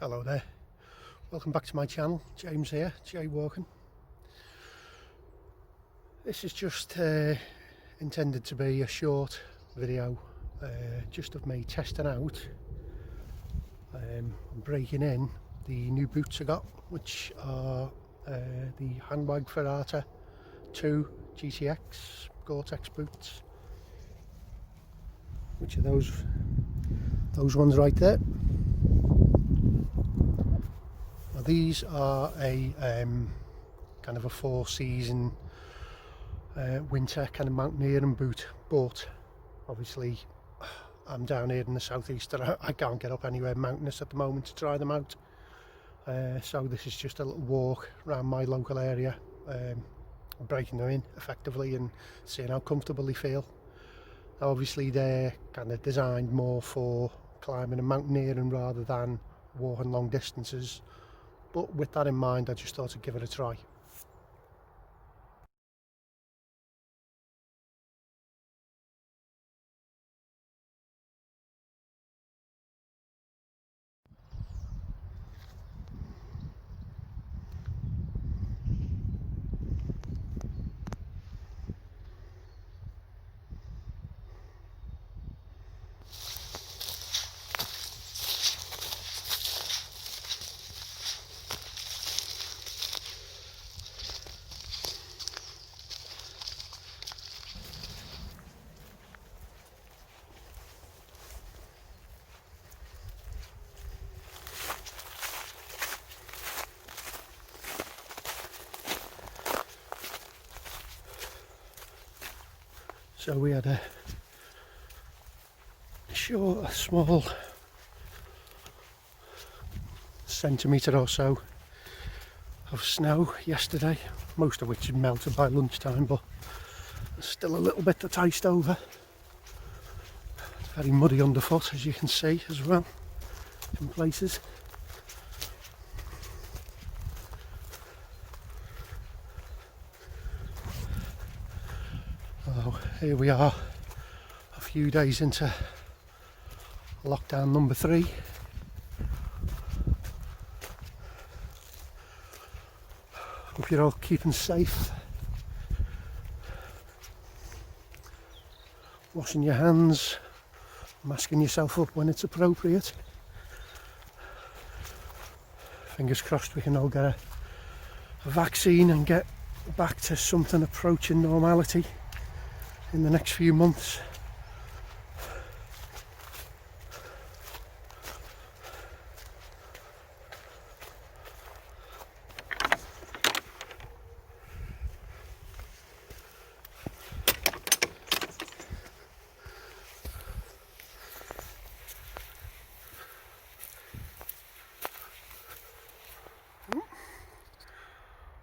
Hello there, welcome back to my channel. James here, Jay Walking. This is just intended to be a short video just of me testing out and breaking in the new boots I got, which are the Hanwag Ferrata II GTX Gore-Tex boots, which are those ones right there. Now these are a kind of a four-season winter kind of mountaineering boot, but obviously I'm down here in the southeast and I can't get up anywhere mountainous at the moment to try them out. So this is just a little walk around my local area, breaking them in effectively and seeing how comfortable they feel. Now obviously they're kind of designed more for climbing and mountaineering rather than walking long distances, but with that in mind I just thought I'd give it a try. So we had a small centimetre or so of snow yesterday, most of which had melted by lunchtime, but there's still a little bit that's iced over. It's very muddy underfoot, as you can see as well in places. Oh, here we are, a few days into lockdown number 3. Hope you're all keeping safe, washing your hands, masking yourself up when it's appropriate. Fingers crossed we can all get a vaccine and get back to something approaching normality in the next few months.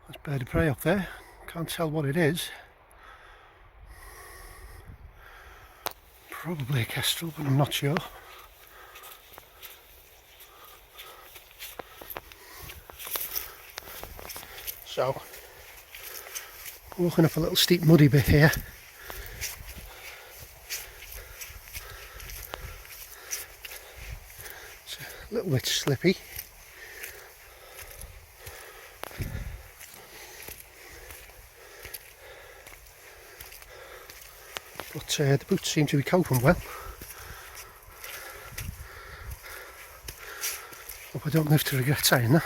There's a bird of prey up there, can't tell what it is. Probably a kestrel, but I'm not sure. So, walking up a little steep muddy bit here. It's a little bit slippy. But the boots seem to be coping well. Hope I don't live to regret saying that.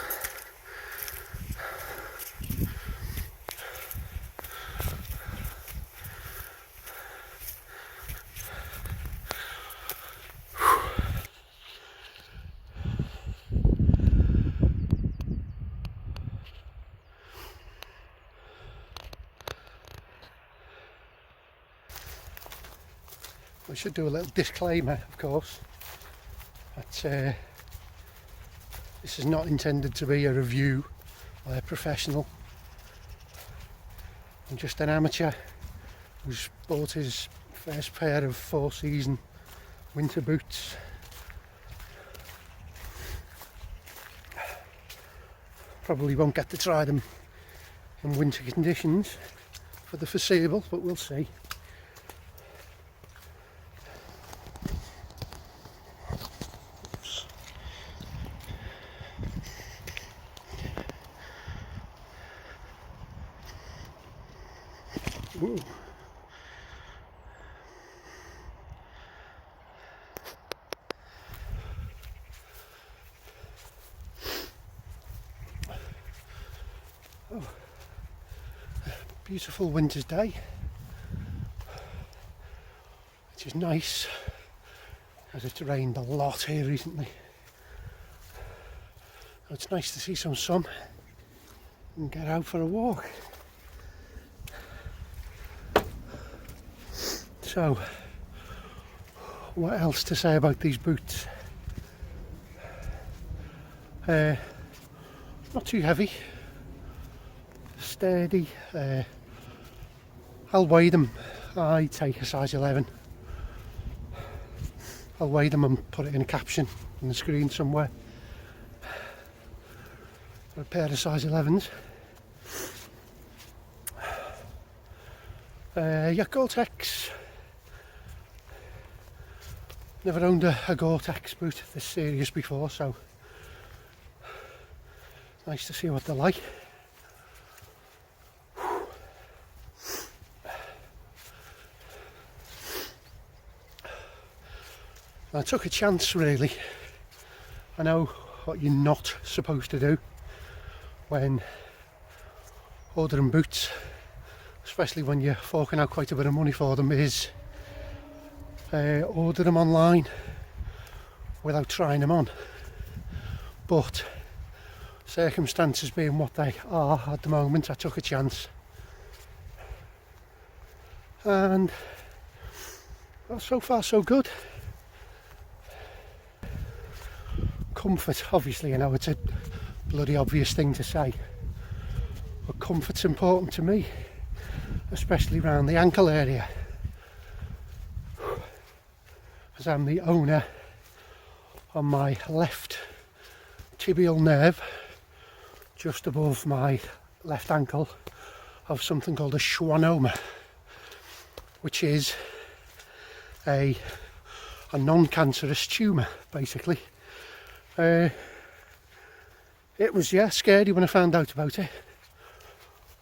I should do a little disclaimer, of course, that this is not intended to be a review by a professional. I'm just an amateur who's bought his first pair of 4-season winter boots. Probably won't get to try them in winter conditions for the foreseeable, but we'll see. beautiful winter's day, which is nice as it's rained a lot here recently. So it's nice to see some sun and get out for a walk. So, what else to say about these boots? Not too heavy, sturdy. I'll weigh them. I take a size 11. I'll weigh them and put it in a caption on the screen somewhere. For a pair of size 11s. Yeah, Gore-Tex. Never owned a Gore-Tex boot this serious before, so nice to see what they're like. I took a chance, really. I know what you're not supposed to do when ordering boots, especially when you're forking out quite a bit of money for them, is order them online without trying them on. But circumstances being what they are at the moment, I took a chance, and well, so far so good. Comfort, obviously, I know it's a bloody obvious thing to say, but comfort's important to me, especially around the ankle area, as I'm the owner on my left tibial nerve, just above my left ankle, of something called a schwannoma, which is a non-cancerous tumour, basically. It was, scary when I found out about it,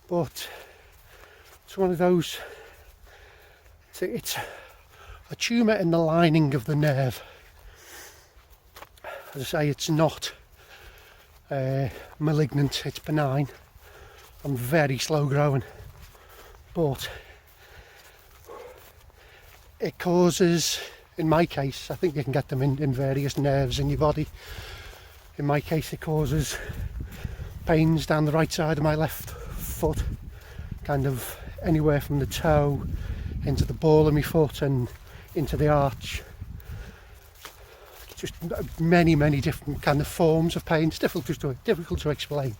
but it's one of those, it's a tumour in the lining of the nerve. As I say, it's not malignant, it's benign and very slow growing, but it causes, in my case, I think you can get them in various nerves in your body. In my case, it causes pains down the right side of my left foot, kind of anywhere from the toe into the ball of my foot and into the arch. Just many different kind of forms of pain. It's difficult to explain.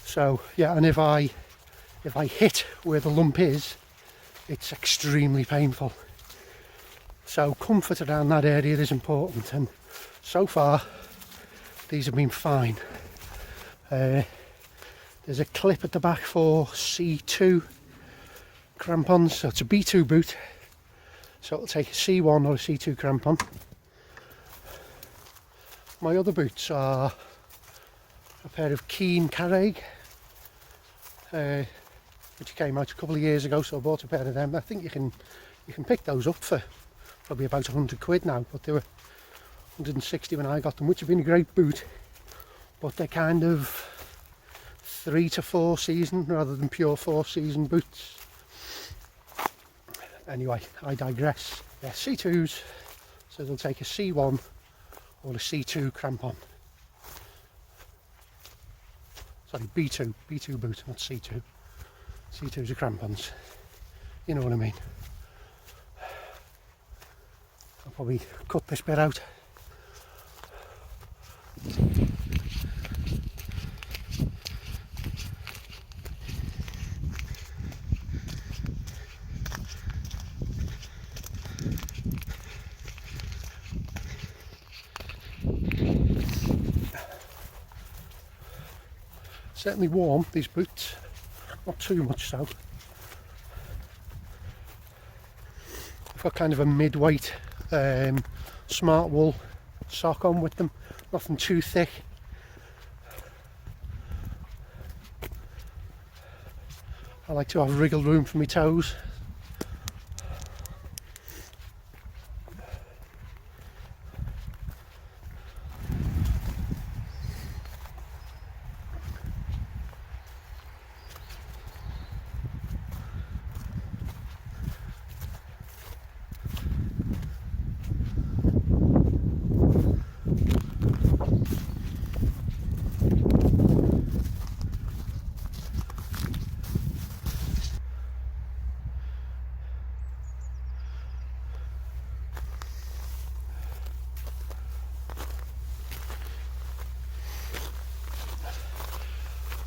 So yeah, and if I hit where the lump is, it's extremely painful. So comfort around that area is important, and so far these have been fine. There's a clip at the back for C2 crampons, so it's a B2 boot, so it'll take a C1 or a C2 crampon. My other boots are a pair of Keen Carreg, which came out a couple of years ago, so I bought a pair of them. I think you can pick those up for probably about £100 now, but they were 160 when I got them, which have been a great boot, but they're kind of 3 to 4 season rather than pure 4 season boots. Anyway, I digress. Yeah, C2s, so they'll take a C1 or a C2 crampon. Sorry, B2 boot, not C2. C2s are crampons, you know what I mean. I'll probably cut this bit out. Certainly warm, these boots, not too much so. I've got kind of a mid-weight smart wool sock on with them, nothing too thick. I like to have wriggle room for my toes.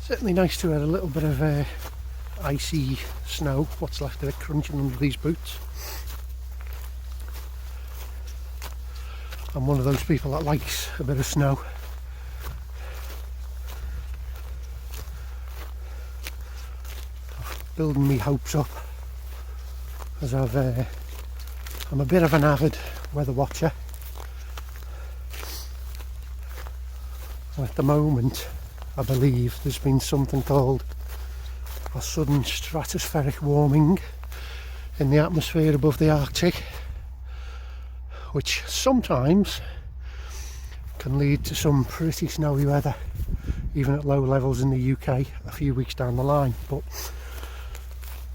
Certainly nice to have a little bit of icy snow, what's left of it, crunching under these boots. I'm one of those people that likes a bit of snow. Building me hopes up, as I'm a bit of an avid weather watcher. And at the moment, I believe there's been something called a sudden stratospheric warming in the atmosphere above the Arctic, which sometimes can lead to some pretty snowy weather, even at low levels in the UK a few weeks down the line. But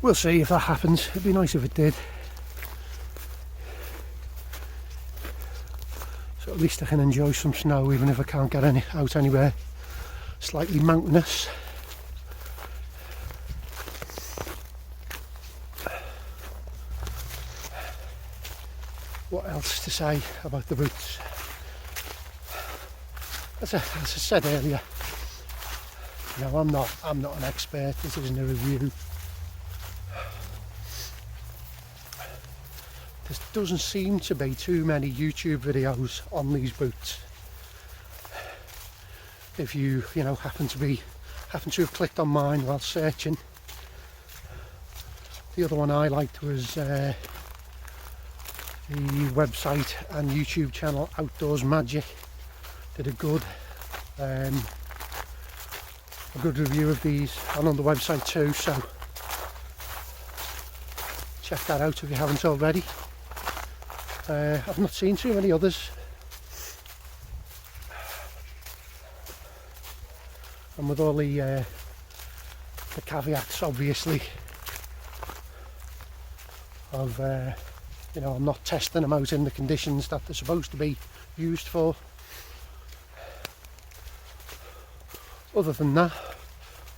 we'll see if that happens. It'd be nice if it did. So at least I can enjoy some snow, even if I can't get out anywhere slightly mountainous. What else to say about the boots? As I said earlier, you know, I'm not an expert. This isn't a review. There doesn't seem to be too many YouTube videos on these boots. If you know happen to have clicked on mine while searching. The other one I liked was the website and YouTube channel Outdoors Magic. Did a good review of these, and on the website too, so check that out if you haven't already. I've not seen too many others, and with all the caveats, obviously, of you know, I'm not testing them out in the conditions that they're supposed to be used for. Other than that,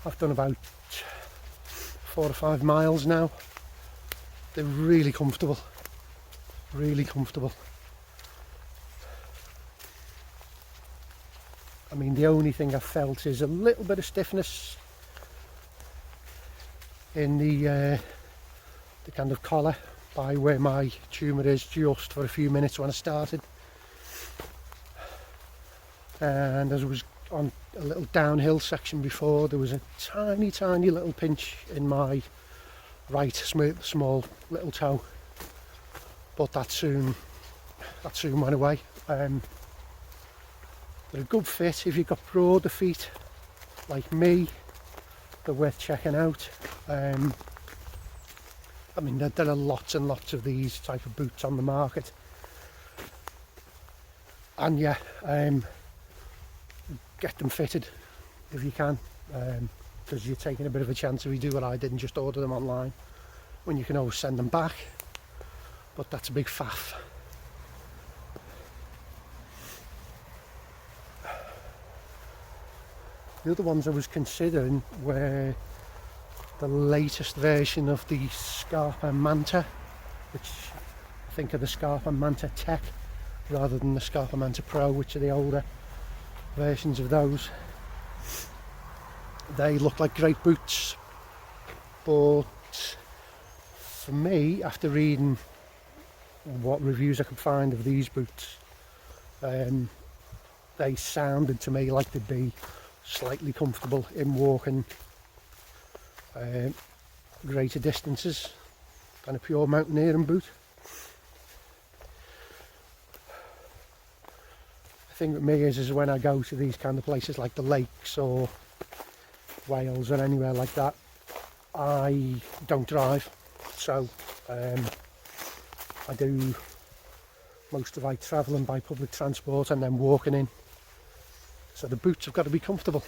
I've done about 4 or 5 miles now. They're really comfortable, really comfortable. I mean, the only thing I've felt is a little bit of stiffness in the kind of collar by where my tumour is, just for a few minutes when I started. And as I was on a little downhill section before, there was a tiny little pinch in my right small little toe, but that soon went away. They're a good fit if you've got broader feet like me. They're worth checking out. I mean, there are lots and lots of these type of boots on the market, and yeah, get them fitted if you can, because you're taking a bit of a chance if you do what I did and just order them online, when you can always send them back, but that's a big faff. The other ones I was considering were the latest version of the Scarpa Manta, which I think are the Scarpa Manta Tech rather than the Scarpa Manta Pro, which are the older versions of those. They look like great boots, but for me, after reading what reviews I could find of these boots, they sounded to me like they'd be slightly comfortable in walking greater distances than a pure mountaineering boot. The thing with me is when I go to these kind of places like the lakes or Wales or anywhere like that, I don't drive, so I do most of my travelling by public transport and then walking in, so the boots have got to be comfortable.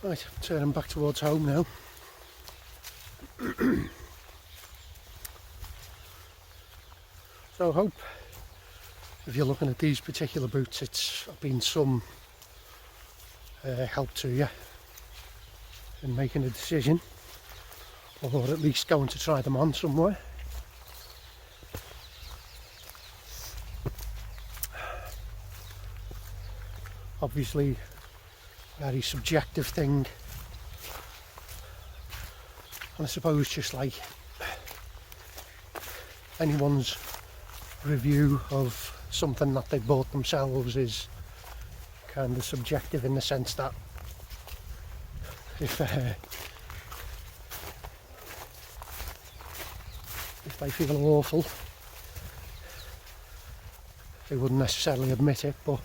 Right, turning back towards home now. So I hope if you're looking at these particular boots it's been some help to you in making a decision, or at least going to try them on somewhere. Obviously, very subjective thing, and I suppose just like anyone's review of something that they bought themselves is kind of subjective, in the sense that if they feel awful, they wouldn't necessarily admit it, but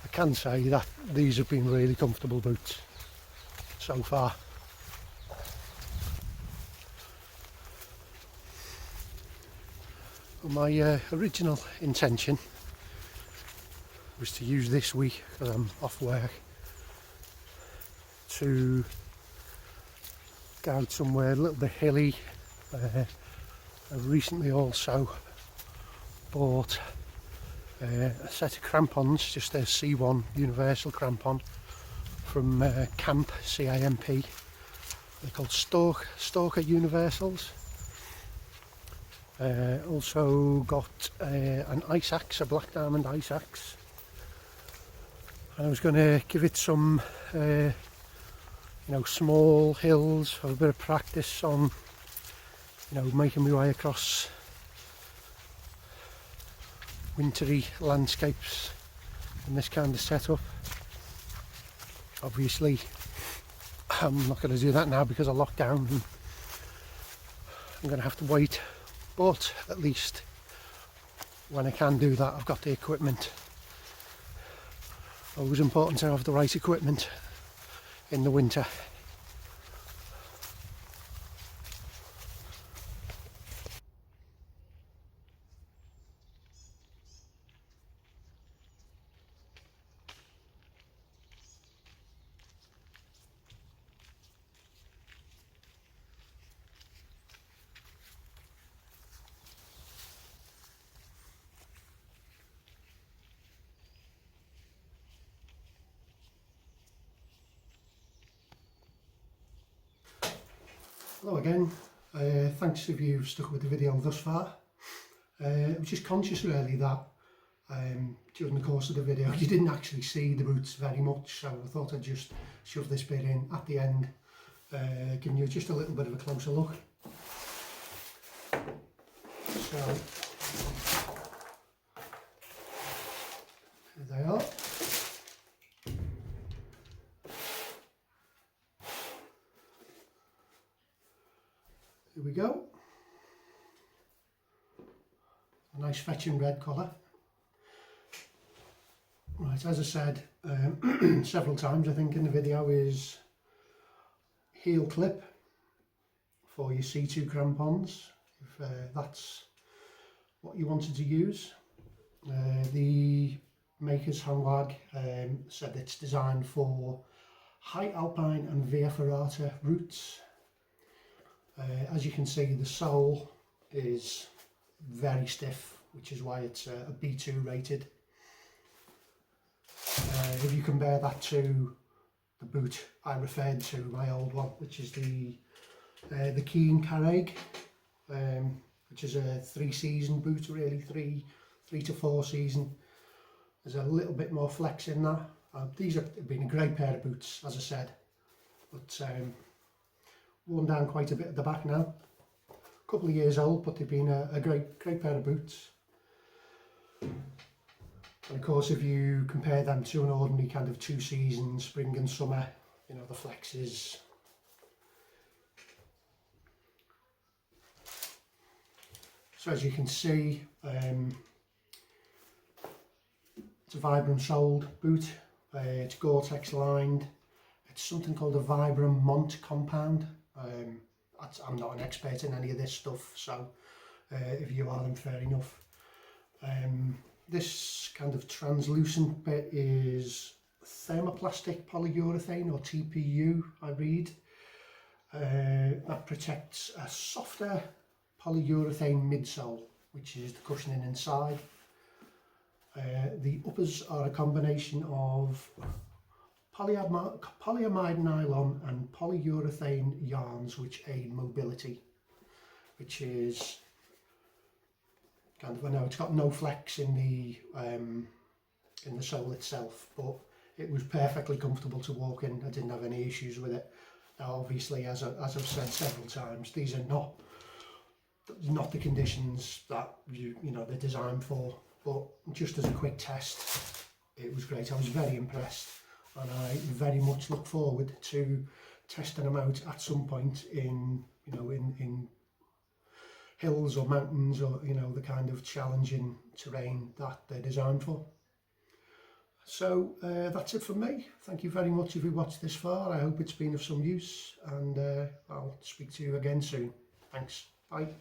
I can say that these have been really comfortable boots so far. Well, my original intention was to use this week, because I'm off work, to go out somewhere a little bit hilly. I've recently also bought a set of crampons, just a C1 universal crampon from Camp, C-A-M-P. They're called Stalker Universals. Also got an ice axe, a black diamond ice axe. And I was going to give it some, small hills, have a bit of practice on, making my way across wintry landscapes in this kind of setup. Obviously, I'm not going to do that now because of lockdown, and I'm going to have to wait. But at least when I can do that, I've got the equipment. Always important to have the right equipment in the winter. Hello again, thanks if you've stuck with the video thus far. I was just conscious really that during the course of the video you didn't actually see the boots very much, so I thought I'd just shove this bit in at the end, giving you just a little bit of a closer look. So, here they are. Here we go. A nice fetching red colour. Right, as I said several times I think in the video, is heel clip for your C2 crampons, if that's what you wanted to use. The makers, Hanwag, said it's designed for high alpine and via ferrata routes. As you can see, the sole is very stiff, which is why it's a B2 rated. If you compare that to the boot I referred to, my old one, which is the Keen Carreg, which is a 3-season boot, really, three to 4 season. There's a little bit more flex in that. These have been a great pair of boots, as I said, but worn down quite a bit at the back now. A couple of years old, but they've been a great pair of boots. And of course, if you compare them to an ordinary kind of 2-season spring and summer, the flex is so, as you can see, it's a Vibram soled boot. It's Gore-Tex lined. It's something called a Vibram Mont compound. I'm not an expert in any of this stuff, so if you are, then fair enough. This kind of translucent bit is thermoplastic polyurethane, or TPU, I read. That protects a softer polyurethane midsole, which is the cushioning inside. The uppers are a combination of polyamide nylon and polyurethane yarns which aid mobility, which is kind of, I know it's got no flex in the sole itself, but it was perfectly comfortable to walk in. I didn't have any issues with it. Now obviously, as I've said several times, these are not the conditions that you know they're designed for, but just as a quick test, it was great. I was very impressed, and I very much look forward to testing them out at some point in, you know, in hills or mountains, or, you know, the kind of challenging terrain that they're designed for. So that's it from me. Thank you very much if you watched this far. I hope it's been of some use, and I'll speak to you again soon. Thanks. Bye.